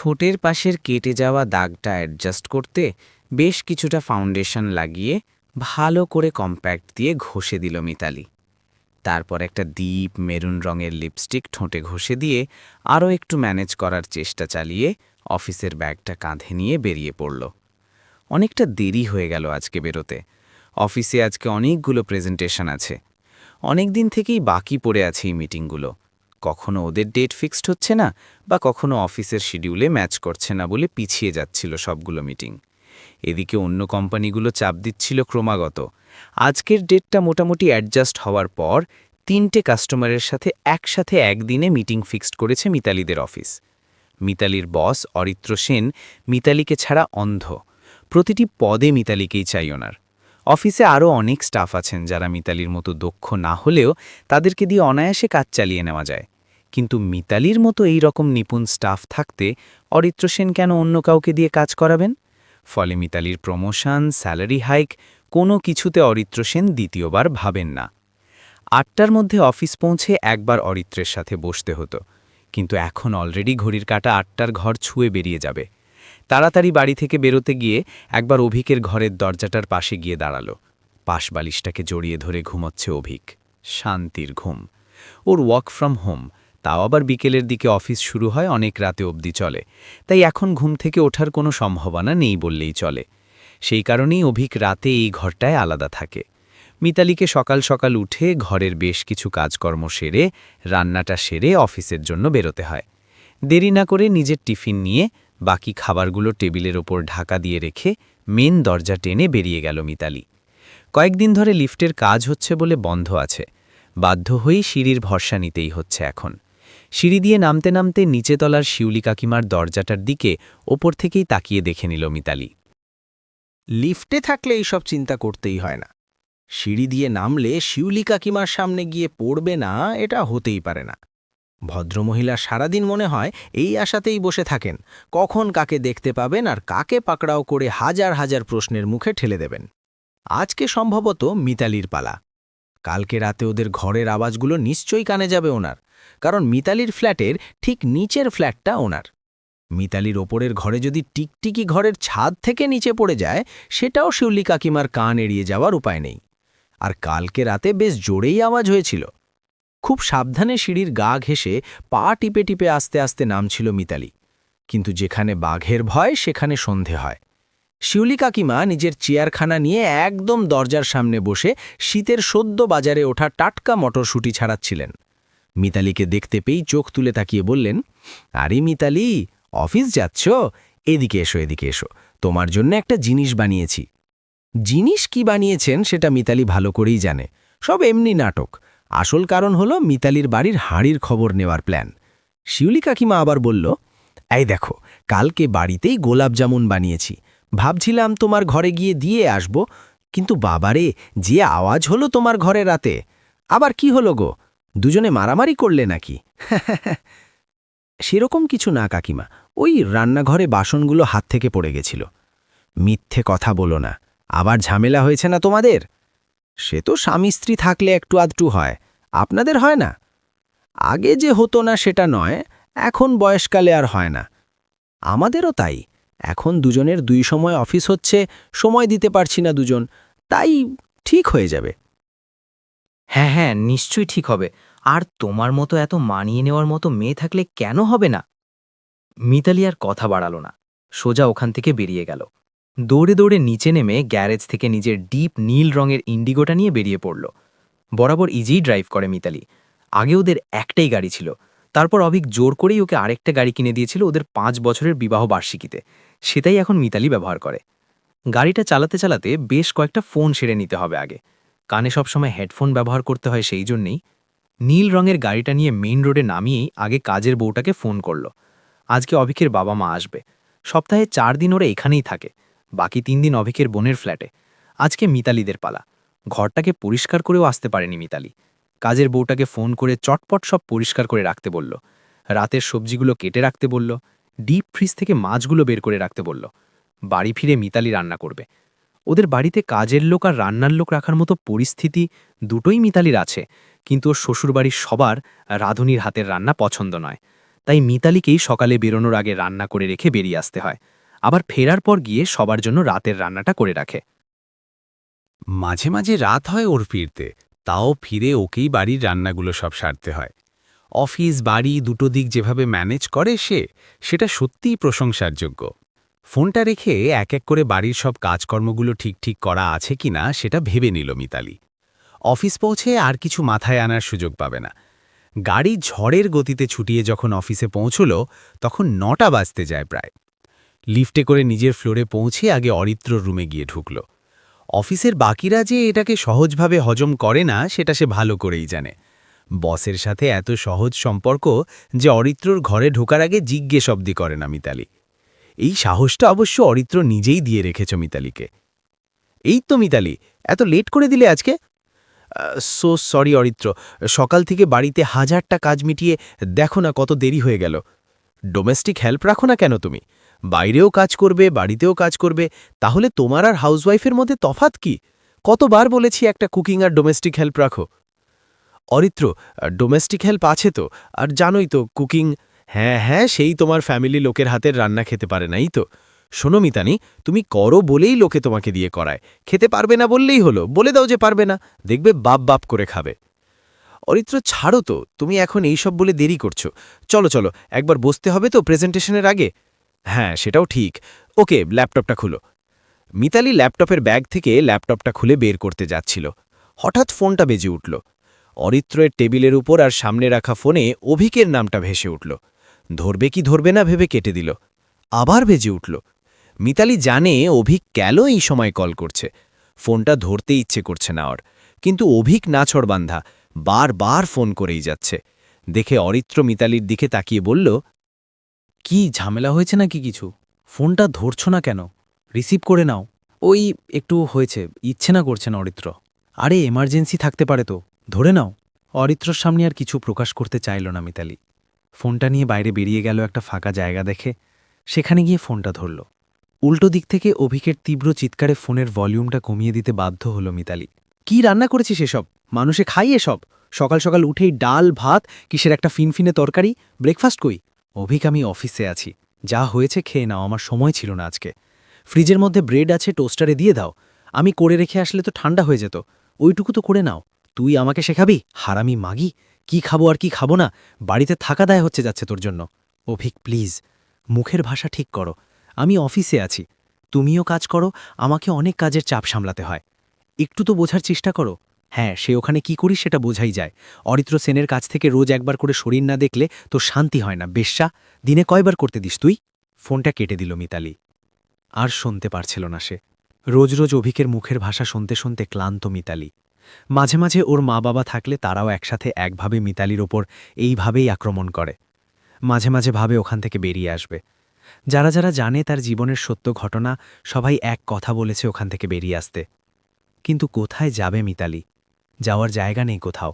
ঠোঁটের পাশের কেটে যাওয়া দাগটা অ্যাডজাস্ট করতে বেশ কিছুটা ফাউন্ডেশন লাগিয়ে ভালো করে কম্প্যাক্ট দিয়ে ঘষে দিল মিতালি। তারপর একটা ডিপ মেরুন রঙের লিপস্টিক ঠোঁটে ঘষে দিয়ে আরও একটু ম্যানেজ করার চেষ্টা চালিয়ে অফিসের ব্যাগটা কাঁধে নিয়ে বেরিয়ে পড়ল। অনেকটা দেরি হয়ে গেল আজকে বেরোতে। অফিসে আজকে অনেকগুলো প্রেজেন্টেশন আছে। অনেক দিন থেকেই বাকি পড়ে আছে এই মিটিংগুলো। কখনো ওদের ডেট ফিক্সড হচ্ছে না, বা কখনো অফিসের শিডিউলে ম্যাচ করছে না বলে পিছিয়ে যাচ্ছিল সবগুলো মিটিং। এদিকে অন্য কোম্পানিগুলো চাপ দিচ্ছিল ক্রমাগত। আজকের ডেটটা মোটামুটি অ্যাডজাস্ট হওয়ার পর 3টে কাস্টমারের সাথে একসাথে একদিনে মিটিং ফিক্সড করেছে মিতালিদের অফিস। মিতালির বস অরিত্র সেন মিতালিকে ছাড়া অন্ধ। প্রতিটি পদে মিতালিকেই চাই ওনার। অফিসে আরও অনেক স্টাফ আছেন যারা মিতালির মতো দক্ষ না হলেও তাদেরকে দিয়ে অনায়াসে কাজ চালিয়ে নেওয়া যায়। কিন্তু মিতালির মতো এই রকম নিপুণ স্টাফ থাকতে অরিত্র সেন কেন অন্য কাউকে দিয়ে কাজ করাবেন? ফলে মিতালির প্রমোশন, স্যালারি হাইক কোনো কিছুতে অরিত্র সেন দ্বিতীয়বার ভাবেন না। 8টার মধ্যে অফিস পৌঁছে একবার অরিত্রের সাথে বসতে হতো, কিন্তু এখন অলরেডি ঘড়ির কাঁটা 8টার ঘর ছুঁয়ে বেরিয়ে যাবে। তাড়াতাড়ি বাড়ি থেকে বেরোতে গিয়ে একবার অভিকের ঘরের দরজাটার পাশে গিয়ে দাঁড়াল। পাশ বালিশটাকে জড়িয়ে ধরে ঘুমোচ্ছে অভিক। শান্তির ঘুম। ওর ওয়ার্ক ফ্রম হোম, তাও আবার বিকেলের দিকে অফিস শুরু হয়, অনেক রাতে অবধি চলে। তাই এখন ঘুম থেকে ওঠার কোনো সম্ভাবনা নেই বললেই চলে। সেই কারণেই অভিক রাতে এই ঘরটায় আলাদা থাকে। মিতালিকে সকাল সকাল উঠে ঘরের বেশ কিছু কাজকর্ম সেরে রান্নাটা সেরে অফিসের জন্য বেরোতে হয়। দেরি না করে নিজের টিফিন নিয়ে বাকি খাবারগুলো টেবিলের ওপর ঢাকা দিয়ে রেখে মেন দরজা টেনে বেরিয়ে গেল মিতালি। কয়েকদিন ধরে লিফটের কাজ হচ্ছে বলে বন্ধ আছে। বাধ্য হয়েই সিঁড়ির ভরসা নিতেই হচ্ছে এখন। সিঁড়ি দিয়ে নামতে নামতে নিচেতলার শিউলি কাকিমার দরজাটার দিকে ওপর থেকেই তাকিয়ে দেখে নিল মিতালি। লিফটে থাকলে এইসব চিন্তা করতেই হয় না। সিঁড়ি দিয়ে নামলে শিউলি কাকিমার সামনে গিয়ে পড়বে না, এটা হতেই পারে না। ভদ্রমহিলা সারাদিন মনে হয় এই আশাতেই বসে থাকেন, কখন কাকে দেখতে পাবেন আর কাকে পাকড়াও করে হাজার হাজার প্রশ্নের মুখে ঠেলে দেবেন। আজকে সম্ভবত মিতালির পালা। কালকে রাতে ওদের ঘরের আওয়াজগুলো নিশ্চয়ই কানে যাবে ওনার, কারণ মিতালির ফ্ল্যাটের ঠিক নিচের ফ্ল্যাটটা ওনার। মিতালির ওপরের ঘরে যদি টিকটিকি ঘরের ছাদ থেকে নিচে পড়ে যায়, সেটাও শিউলি কাকিমার কান এড়িয়ে যাওয়ার উপায় নেই। আর কালকে রাতে বেশ জোরেই আওয়াজ হয়েছিল। খুব সাবধানে সিঁড়ির গা ঘেঁষে পা টিপে টিপে আস্তে আস্তে নামছিল মিতালি। কিন্তু যেখানে বাঘের ভয় সেখানে সন্ধে হয়। শিউলি কাকিমা নিজের চেয়ারখানা নিয়ে একদম দরজার সামনে বসে শীতের সদ্য বাজারে ওঠা টাটকা মটরশুঁটি ছাড়াচ্ছিলেন। মিতালিকে দেখতে পেয়েই চোখ তুলে তাকিয়ে বললেন, আরে মিতালি, অফিস যাচ্ছ? এদিকে এসো, এদিকে এসো, তোমার জন্য একটা জিনিস বানিয়েছি। জিনিস কি বানিয়েছেন সেটা মিতালি ভালো করেই জানে। সব এমনি নাটক। আসল কারণ হলো মিতালির বাড়ির হাঁড়ির খবর নেওয়ার প্ল্যান। শিউলি কাকিমা আবার বলল, এই দেখো, কালকে বাড়িতেই গোলাপ জামুন বানিয়েছি। ভাবছিলাম তোমার ঘরে গিয়ে দিয়ে আসব, কিন্তু বাবারে, যে আওয়াজ হলো তোমার ঘরে রাতে! আবার কি হলো গো, দুজনে মারামারি করলে নাকি? সেরকম কিছু না কাকিমা, ওই রান্নাঘরে বাসনগুলো হাত থেকে পড়ে গেছিল। মিথ্যে কথা বলো না, আবার ঝামেলা হয়েছে না তোমাদের? সে তো স্বামী স্ত্রী থাকলে একটু আধটু হয়, আপনাদের হয় না? আগে যে হতো না সেটা নয়, এখন বয়সকালে আর হয় না। আমাদেরও তাই। এখন দুজনের দুই সময় অফিস হচ্ছে, সময় দিতে পারছি না দুজন, তাই ঠিক হয়ে যাবে। হ্যাঁ হ্যাঁ, নিশ্চয়ই ঠিক হবে। আর তোমার মতো এত মানিয়ে নেওয়ার মতো মেয়ে থাকলে কেন হবে না? মিতালি আর কথা বাড়ালো না, সোজা ওখান থেকে বেরিয়ে গেল। দৌড়ে দৌড়ে নিচে নেমে গ্যারেজ থেকে নিজের ডিপ নীল রঙের ইন্ডিগোটা নিয়ে বেরিয়ে পড়ল। বরাবর ইজিই ড্রাইভ করে মিতালি। আগে ওদের একটাই গাড়ি ছিল, তারপর অভিক জোর করেই ওকে আরেকটা গাড়ি কিনে দিয়েছিল ওদের 5 বছরের বিবাহ বার্ষিকীতে। সেটাই এখন মিতালি ব্যবহার করে। গাড়িটা চালাতে চালাতে বেশ কয়েকটা ফোন সেরে নিতে হবে আগে। কানে সবসময় হেডফোন ব্যবহার করতে হয়, সেই জন্যেই নীল রঙের গাড়িটা নিয়ে মেইন রোডে নামিয়েই আগে কাজের বউটাকে ফোন করল। আজকে অভিকের বাবা মা আসবে। সপ্তাহে 4 দিন ওরা এখানেই থাকে, বাকি 3 দিন অভিকের বোনের ফ্ল্যাটে। আজকে মিতালিদের পালা। ঘরটাকে পরিষ্কার করেও আসতে পারেনি মিতালি। কাজের বউটাকে ফোন করে চটপট সব পরিষ্কার করে রাখতে বলল। রাতের সবজিগুলো কেটে রাখতে বলল। ডিপ ফ্রিজ থেকে মাছগুলো বের করে রাখতে বলল। বাড়ি ফিরে মিতালি রান্না করবে। ওদের বাড়িতে কাজের লোক আর রান্নার লোক রাখার মতো পরিস্থিতি দুটোই মিতালির আছে, কিন্তু ওর শ্বশুরবাড়ির সবার রাঁধুনির হাতের রান্না পছন্দ নয়। তাই মিতালিকেই সকালে বেরোনোর আগে রান্না করে রেখে বেরিয়ে আসতে হয়, আবার ফেরার পর গিয়ে সবার জন্য রাতের রান্নাটা করে রাখে। মাঝে মাঝে রাত হয় ওর ফিরতে, তাও ফিরে ওকেই বাড়ির রান্নাগুলো সব সারতে হয়। অফিস বাড়ি দুটো দিক যেভাবে ম্যানেজ করে সেটা সত্যিই প্রশংসার যোগ্য। ফোনটা রেখে এক এক করে বাড়ির সব কাজকর্মগুলো ঠিক করা আছে কিনা সেটা ভেবে নিল মিতালি। অফিস পৌঁছে আর কিছু মাথায় আনার সুযোগ পাবে না। গাড়ি ঝড়ের গতিতে ছুটিয়ে যখন অফিসে পৌঁছল, তখন 9টা বাজতে যায় প্রায়। লিফটে করে নিজের ফ্লোরে পৌঁছে আগে অরিত্রর রুমে গিয়ে ঢুকল। অফিসের বাকিরা যে এটাকে সহজভাবে হজম করে না সেটা সে ভালো করেই জানে। বসের সাথে এত সহজ সম্পর্ক যে অরিত্রর ঘরে ঢোকার আগে জিজ্ঞেস অবধি করে না মিতালি। এই সাহসটা অবশ্য অরিত্র নিজেই দিয়ে রেখেছ মিতালিকে। এই তো মিতালি, এত লেট করে দিলে আজকে? সো সরি অরিত্র, সকাল থেকে বাড়িতে হাজারটা কাজ মিটিয়ে দেখো না কত দেরি হয়ে গেল। ডোমেস্টিক হেল্প রাখো না কেন তুমি? বাইরেও কাজ করবে, বাড়িতেও কাজ করবে, তাহলে তোমার আর হাউসওয়াইফের মধ্যে তফাৎ কি? কতবার বলেছি একটা কুকিং আর ডোমেস্টিক হেল্প রাখো। অরিত্র, ডোমেস্টিক হেল্প আছে তো, আর জানোই তো কুকিং। হ্যাঁ, সেই তোমার ফ্যামিলি লোকের হাতের রান্না খেতে পারে নাই তো। শোনো মিতানি, তুমি করো বলেই লোকে তোমাকে দিয়ে করায়, খেতে পারবে না বললেই হলো, বলে দাও যে পারবে না, দেখবে বাপ করে খাবে। অরিত্র ছাড়ো তো, তুমি এখন এইসব বলে দেরি করছো। চলো একবার বসতে হবে তো প্রেজেন্টেশনের আগে। হ্যাঁ সেটাও ঠিক, ওকে ল্যাপটপটা খুলো। মিতালি ল্যাপটপের ব্যাগ থেকে ল্যাপটপটা খুলে বের করতে যাচ্ছিল, হঠাৎ ফোনটা বেজে উঠল। অরিত্রের টেবিলের উপর আর সামনে রাখা ফোনে অভিকের নামটা ভেসে উঠল। ধরবে কি ধরবে না ভেবে কেটে দিল। আবার বেজে উঠল। মিতালি জানে অভিক কেন এই সময় কল করছে। ফোনটা ধরতে ইচ্ছে করছে না ওর, কিন্তু অভিক নাছড়বান্ধা, বারবার ফোন করেই যাচ্ছে। দেখে অরিত্র মিতালির দিকে তাকিয়ে বলল, কি ঝামেলা হয়েছে নাকি কিছু? ফোনটা ধরছো না কেন? রিসিভ করে নাও। ওই একটু হয়েছে, ইচ্ছে না করছে না অরিত্র। আরে এমার্জেন্সি থাকতে পারে তো, ধরে নাও। অরিত্রর সামনে আর কিছু প্রকাশ করতে চাইল না মিতালি। ফোনটা নিয়ে বাইরে বেরিয়ে গেল একটা ফাঁকা জায়গা দেখে, সেখানে গিয়ে ফোনটা ধরল। উল্টো দিক থেকে অভিকের তীব্র চিৎকারে ফোনের ভলিউমটা কমিয়ে দিতে বাধ্য হল মিতালি। কি রান্না করেছিস এসব? মানুষে খাই এসব? সকাল সকাল উঠেই ডাল ভাত, কিসের একটা ফিনফিনে তরকারি, ব্রেকফাস্ট কই? অভিক, আমি অফিসে আছি, যা হয়েছে খেয়ে নাও, আমার সময় ছিল না আজকে। ফ্রিজের মধ্যে ব্রেড আছে, টোস্টারে দিয়ে দাও। আমি করে রেখে আসলে তো ঠান্ডা হয়ে যেত, ওইটুকু তো করে নাও। তুই আমাকে শেখাবি? হারামি মাগি, কি খাবো আর কি খাবো না, বাড়িতে থাকা দায় হচ্ছে যাচ্ছে তোর জন্য। অভিক প্লিজ, মুখের ভাষা ঠিক করো। আমি অফিসে আছি, তুমিও কাজ করো, আমাকে অনেক কাজের চাপ সামলাতে হয়। একটু তো বোঝার চেষ্টা করো। হ্যাঁ, সে ওখানে কি করিস সেটা বোঝাই যায়। অরিত্র সেনের কাছ থেকে রোজ একবার করে শরীর না দেখলে তো শান্তি হয় না। বেশ্যা, দিনে কয়বার করতে দিস তুই? ফোনটা কেটে দিল মিতালি। আর শুনতে পারছিল না সে। রোজ অভিকের মুখের ভাষা শুনতে শুনতে ক্লান্ত মিতালি। মাঝে মাঝে ওর মা বাবা থাকলে তারাও একসাথে একভাবে মিতালির ওপর এইভাবেই আক্রমণ করে। মাঝে মাঝে ভাবে ওখান থেকে বেরিয়ে আসবে। যারা জানে তার জীবনের সত্য ঘটনা, সবাই এক কথা বলেছে ওখান থেকে বেরিয়ে আসতে। কিন্তু কোথায় যাবে মিতালি? যাওয়ার জায়গা নেই কোথাও।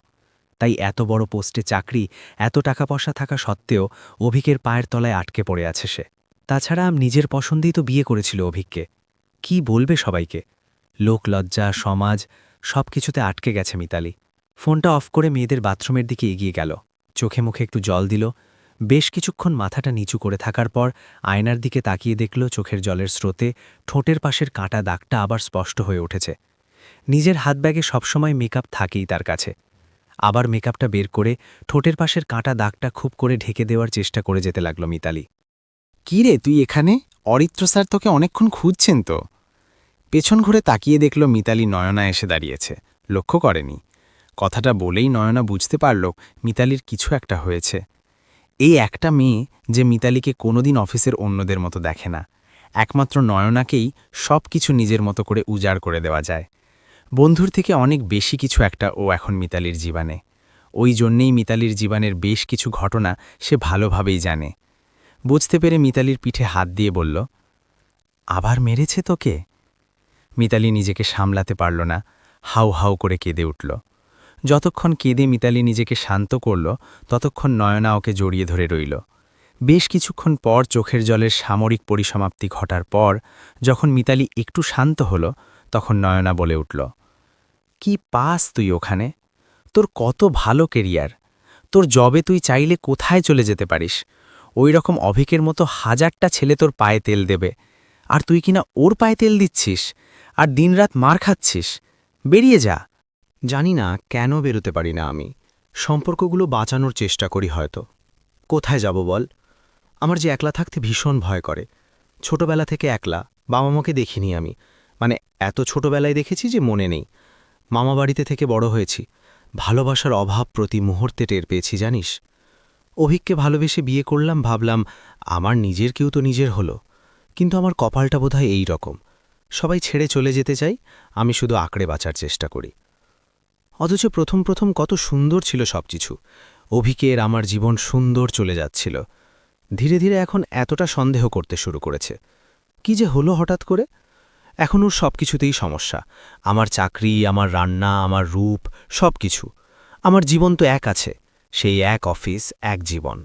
তাই এত বড় পোস্টে চাকরি, এত টাকা পয়সা থাকা সত্ত্বেও অভিকের পায়ের তলায় আটকে পড়ে আছে সে। তাছাড়া নিজের পছন্দেই তো বিয়ে করেছিল অভিককে। কি বলবে সবাইকে? লোক লজ্জা, সমাজ, সব কিছুতে আটকে গেছে মিতালি। ফোনটা অফ করে মেয়েদের বাথরুমের দিকে এগিয়ে গেল। চোখে মুখে একটু জল দিল। বেশ কিছুক্ষণ মাথাটা নিচু করে থাকার পর আয়নার দিকে তাকিয়ে দেখল চোখের জলের স্রোতে ঠোঁটের পাশের কাঁটা দাগটা আবার স্পষ্ট হয়ে উঠেছে। নিজের হাত ব্যাগে সবসময় মেকআপ থাকেই তার কাছে। আবার মেকআপটা বের করে ঠোঁটের পাশের কাঁটা দাগটা খুব করে ঢেকে দেওয়ার চেষ্টা করে যেতে লাগল মিতালি। কি রে তুই এখানে? অরিত্র স্যার তোকে অনেকক্ষণ খুঁজছেন তো। পেছন ঘুরে তাকিয়ে দেখল মিতালি নয়না এসে দাঁড়িয়েছে, লক্ষ্য করেনি। কথাটা বলেই নয়না বুঝতে পারল মিতালির কিছু একটা হয়েছে। এই একটা মেয়ে যে মিতালিকে কোনোদিন অফিসের অন্যদের মতো দেখে না, একমাত্র নয়নাকেই সব কিছু নিজের মতো করে উজাড় করে দেওয়া যায়। বন্ধুর থেকে অনেক বেশি কিছু একটা ও এখন মিতালির জীবনে। ওই জন্যেই মিতালির জীবনের বেশ কিছু ঘটনা সে ভালোভাবেই জানে। বুঝতে পেরে মিতালির পিঠে হাত দিয়ে বলল, আবার মেরেছে তোকে? মিতালি নিজেকে সামলাতে পারল না, হাউ করে কেঁদে উঠল। যতক্ষণ কেঁদে মিতালি নিজেকে শান্ত করল, ততক্ষণ নয়না ওকে জড়িয়ে ধরে রইল। বেশ কিছুক্ষণ পর চোখের জলের সামরিক পরিসমাপ্তি ঘটার পর যখন মিতালি একটু শান্ত হল, তখন নয়না বলে উঠল, কি পাস তুই ওখানে? তোর কত ভালো কেরিয়ার, তোর জবে তুই চাইলে কোথায় চলে যেতে পারিস। ওই রকম অভিকের মতো হাজারটা ছেলে তোর পায়ে তেল দেবে, আর তুই কিনা ওর পায়ে তেল দিচ্ছিস আর দিনরাত মার খাচ্ছিস। বেরিয়ে যা। জানি না কেন বেরোতে পারি না আমি। সম্পর্কগুলো বাঁচানোর চেষ্টা করি হয়তো। কোথায় যাব বল? আমার যে একলা থাকতে ভীষণ ভয় করে। ছোটবেলা থেকে একলা, বাবা মাকে দেখিনি আমি, মানে এত ছোটবেলায় দেখেছি যে মনে নেই। মামা বাড়িতে থেকে বড় হয়েছি, ভালোবাসার অভাব প্রতি মুহূর্তে টের পেয়েছি জানিস। অভিককে ভালোবেসে বিয়ে করলাম, ভাবলাম আমার নিজের কেউ তো নিজের হলো, কিন্তু আমার কপালটা বোধহয় এই রকম। সবাই ছেড়ে চলে যেতে চাই, আমি শুধু আঁকড়ে বাঁচার চেষ্টা করি। অথচ প্রথম প্রথম কত সুন্দর ছিল সব কিছু। অভিকের আমার জীবন সুন্দর চলে যাচ্ছিল। ধীরে ধীরে এখন এতটা সন্দেহ করতে শুরু করেছে। কি যে হলো হঠাৎ করে? এখন ওর সব কিছুতেই সমস্যা। আমার চাকরি, আমার রান্না, আমার রূপ, সব কিছু। আমার জীবন তো এক আছে, সেই এক অফিস, এক জীবন।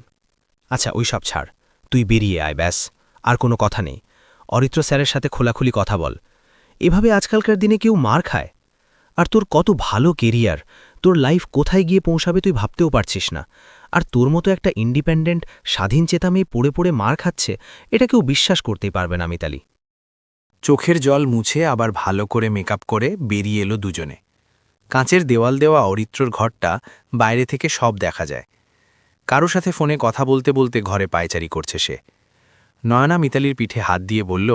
আচ্ছা ওই সব ছাড়, তুই বেরিয়ে আয় ব্যাস, আর কোনো কথা নেই। অরিত্র স্যারের সাথে খোলাখুলি কথা বল। এভাবে আজকালকার দিনে কেউ মার খায়? আর তোর কত ভালো কেরিয়ার, তোর লাইফ কোথায় গিয়ে পৌঁছাবে তুই ভাবতেও পারছিস না। আর তোর মতো একটা ইন্ডিপেন্ডেন্ট স্বাধীন চেতা মেয়ে পড়ে পড়ে মার খাচ্ছে, এটা কেউ বিশ্বাস করতেই পারবে না মিতালি। চোখের জল মুছে আবার ভালো করে মেকআপ করে বেরিয়ে এলো দুজনে। কাঁচের দেওয়াল দেওয়া অরিত্রর ঘরটা বাইরে থেকে সব দেখা যায়। কারো সাথে ফোনে কথা বলতে বলতে ঘরে পায়চারি করছে সে। নয়না মিতালির পিঠে হাত দিয়ে বলল,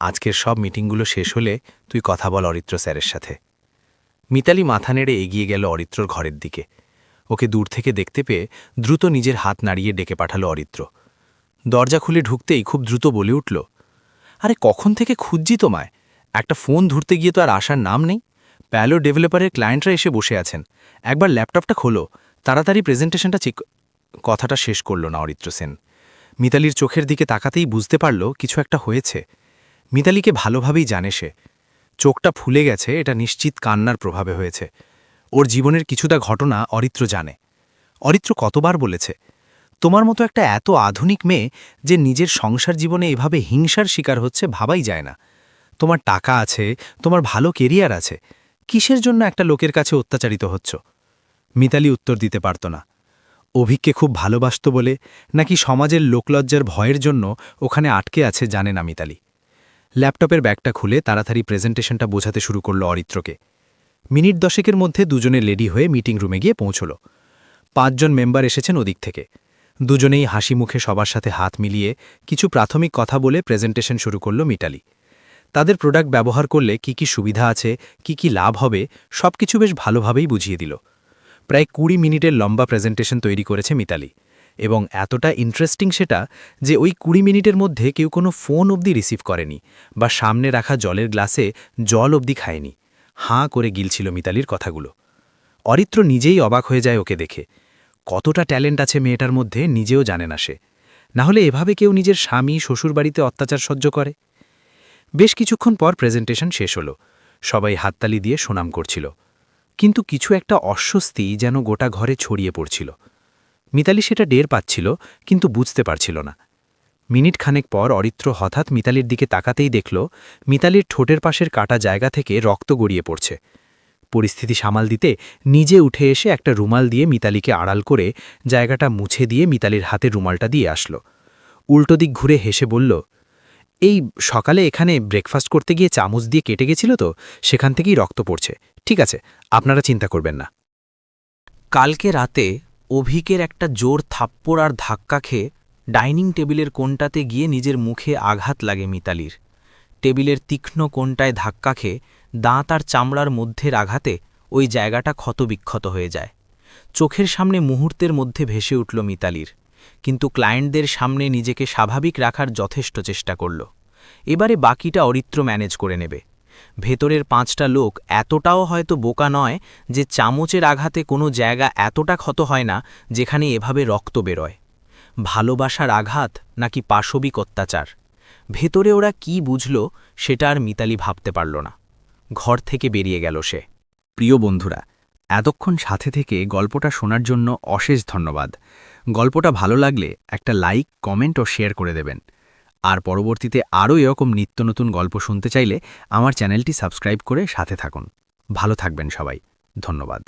আজকের সব মিটিংগুলো শেষ হলে তুই কথা বল অরিত্র স্যারের সাথে। মিতালি মাথা নেড়ে এগিয়ে গেল অরিত্রর ঘরের দিকে। ওকে দূর থেকে দেখতে পেয়ে দ্রুত নিজের হাত নাড়িয়ে ডেকে পাঠালো অরিত্র। দরজা খুলে ঢুকতেই খুব দ্রুত বলে উঠল, আরে কখন থেকে খুঁজছি তোমায়, একটা ফোন ধরতে গিয়ে তো আর আসার নাম নেই। প্যালো ডেভেলপারের ক্লায়েন্টরা এসে বসে আছেন, একবার ল্যাপটপটা খোলো, তাড়াতাড়ি প্রেজেন্টেশনটা চেক। কথাটা শেষ করল না অরিত্র সেন। মিতালির চোখের দিকে তাকাতেই বুঝতে পারল কিছু একটা হয়েছে। মিতালিকে ভালোভাবেই জানে সে। চোখটা ফুলে গেছে, এটা নিশ্চিত কান্নার প্রভাবে হয়েছে। ওর জীবনের কিছুটা ঘটনা অরিত্র জানে। অরিত্র কতবার বলেছে, তোমার মতো একটা এত আধুনিক মেয়ে যে নিজের সংসার জীবনে এভাবে হিংসার শিকার হচ্ছে ভাবাই যায় না। তোমার টাকা আছে, তোমার ভালো কেরিয়ার আছে, কিসের জন্য একটা লোকের কাছে অত্যাচারিত হচ্ছ? মিতালি উত্তর দিতে পারত না। অভিককে খুব ভালোবাসত বলে নাকি সমাজের লোকলজ্জার ভয়ের জন্য ওখানে আটকে আছে জানে না মিতালি। ল্যাপটপের ব্যাগটা খুলে তাড়াতাড়ি প্রেজেন্টেশনটা বোঝাতে শুরু করল অরিত্রকে। মিনিট 10 মধ্যে দুজনে রেডি হয়ে মিটিং রুমে গিয়ে পৌঁছল। 5 জন মেম্বার এসেছেন ওদিক থেকে। দুজনেই হাসি মুখে সবার সাথে হাত মিলিয়ে কিছু প্রাথমিক কথা বলে প্রেজেন্টেশন শুরু করল মিতালি। তাদের প্রোডাক্ট ব্যবহার করলে কি কি সুবিধা আছে, কি কি লাভ হবে, সবকিছু বেশ ভালোভাবেই বুঝিয়ে দিল। প্রায় 20 মিনিটের লম্বা প্রেজেন্টেশন তৈরি করেছে মিতালি, এবং এতটা ইন্টারেস্টিং সেটা যে ওই 20 মিনিটের মধ্যে কেউ কোনো ফোন অবধি রিসিভ করেনি বা সামনে রাখা জলের গ্লাসে জল অবধি খায়নি। হাঁ করে গিলছিল মিতালির কথাগুলো। অরিত্র নিজেই অবাক হয়ে যায় ওকে দেখে। কতটা ট্যালেন্ট আছে মেয়েটার মধ্যে নিজেও জানে না সে। না হলে এভাবে কেউ নিজের স্বামী শ্বশুরবাড়িতে অত্যাচার সহ্য করে? বেশ কিছুক্ষণ পর প্রেজেন্টেশন শেষ হলো। সবাই হাততালি দিয়ে সুনাম করছিল, কিন্তু কিছু একটা অস্বস্তি যেন গোটা ঘরে ছড়িয়ে পড়ছিল। মিতালি সেটা টের পাচ্ছিল, কিন্তু বুঝতে পারছিল না। মিনিট খানেক পর অরিত্র হঠাৎ মিতালির দিকে তাকাতেই দেখল মিতালির ঠোঁটের পাশের কাটা জায়গা থেকে রক্ত গড়িয়ে পড়ছে। পরিস্থিতি সামাল দিতে নিজে উঠে এসে একটা রুমাল দিয়ে মিতালিকে আড়াল করে জায়গাটা মুছে দিয়ে মিতালির হাতে রুমালটা দিয়ে আসলো। উল্টো দিক ঘুরে হেসে বলল, এই সকালে এখানে ব্রেকফাস্ট করতে গিয়ে চামচ দিয়ে কেটে গেছিল তো, সেখান থেকেই রক্ত পড়ছে। ঠিক আছে, আপনারা চিন্তা করবেন না। কালকে রাতে অভিকের একটা জোর থাপ্পড় আর ধাক্কা খেয়ে ডাইনিং টেবিলের কোণটাতে গিয়ে নিজের মুখে আঘাত লাগে মিতালির। টেবিলের তীক্ষ্ণ কোণটায় ধাক্কা খেয়ে দাঁত আর চামড়ার মধ্যের আঘাতে ওই জায়গাটা ক্ষতবিক্ষত হয়ে যায়। চোখের সামনে মুহূর্তের মধ্যে ভেসে উঠল মিতালির, কিন্তু ক্লায়েন্টদের সামনে নিজেকে স্বাভাবিক রাখার যথেষ্ট চেষ্টা করল। এবারে বাকিটা অরিত্র ম্যানেজ করে নেবে। ভেতরের 5টা লোক এতটাও হয়তো বোকা নয় যে চামচের আঘাতে কোনো জায়গা এতটা ক্ষত হয় না যেখানে এভাবে রক্ত বেরোয়। ভালোবাসার আঘাত নাকি পাশবিক অত্যাচার, ভেতরে ওরা কি বুঝল সেটা আর মিতালি ভাবতে পারল না। ঘর থেকে বেরিয়ে গেল সে। প্রিয় বন্ধুরা, এতক্ষণ সাথে থেকে গল্পটা শোনার জন্য অশেষ ধন্যবাদ। গল্পটা ভালো লাগলে একটা লাইক, কমেন্ট ও শেয়ার করে দেবেন। আর পরবর্তীতে আরও এরকম নিত্য নতুন গল্প শুনতে চাইলে আমার চ্যানেলটি সাবস্ক্রাইব করে সাথে থাকুন। ভালো থাকবেন সবাই, ধন্যবাদ।